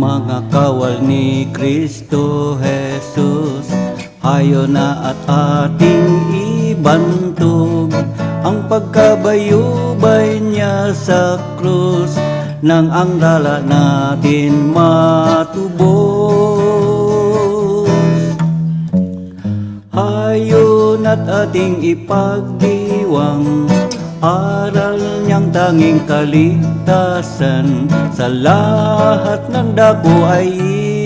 Mga kawal ni Kristo Jesus, hayo na at ating ibantog ang pagkabayubay niya sa krus, nang ang dala natin matubos. Hayo na't ating ipagdiwang aral niyang tanging kaligtasan. Sa lahat ng dako ay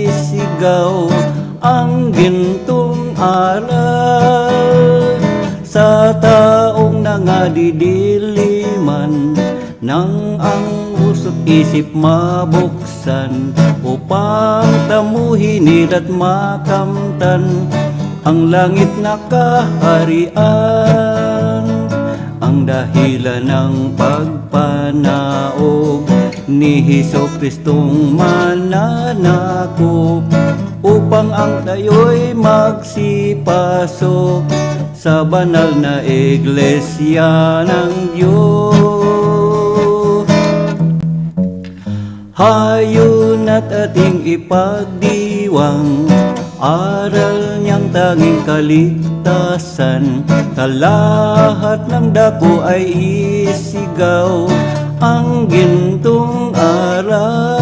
isigaw ang gintong aral. Sa taong nangadidiliman, nang ang usok isip mabuksan, upang tamuhin at makamtan ang langit na kaharian. Ang dahilan ng pagpanaog ni Jesucristong mananakop, upang ang tayo'y magsipasok sa banal na iglesia ng Diyos. Hayo na't ating ipagdiwang aral niyang tanging kaligtasan. Sa lahat ng dako ay isigaw ang gintong aral.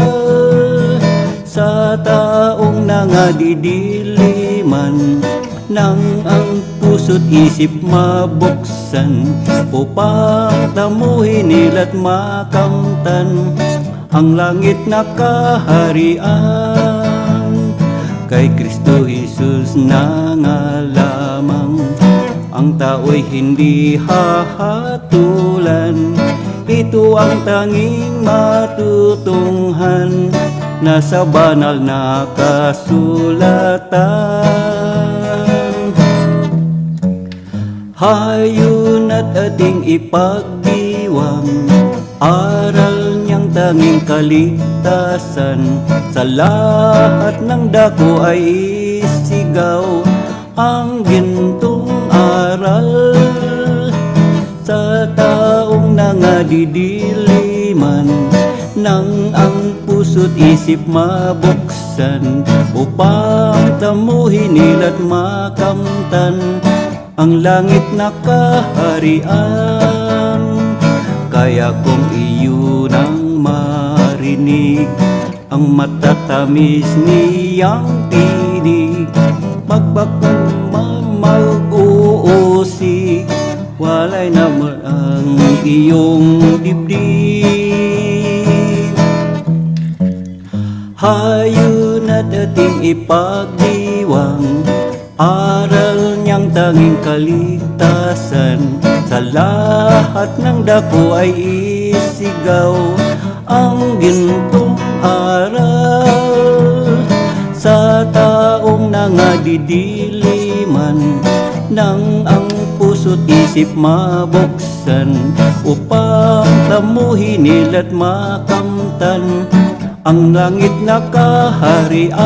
Sa taong nangadidiliman, nang ang puso't isip mabuksan, upang tamuhin nila't makamtan ang langit na kaharian. Kay Kristo Jesus nangalamang ang tao'y hindi hahatulan. Ito ang tanging matutunghan na sa banal na kasulatan. Hayo na't ating ipagdiwang aral niyang tanging kaligtasan. Sa lahat ng dako ay isigaw ang gintong aral. Sa taong nangadidiliman, nang ang puso't isip mabuksan, upang tamuhin nila't makamtan ang langit na kaharian. Kaya kung iyo nang marinig ang matatamis niyang tinig, magbakang mag-uusig, walay naman ang iyong dibdib. Hayo na't ating ipagdiwang aral niyang tanging kaligtasan. Sa lahat ng dako ay isigaw ang gintong aral. Sa taong nangadidiliman, nang ang puso't isip mabuksan, upang tamuhin nila't makamtan ang langit na kaharian.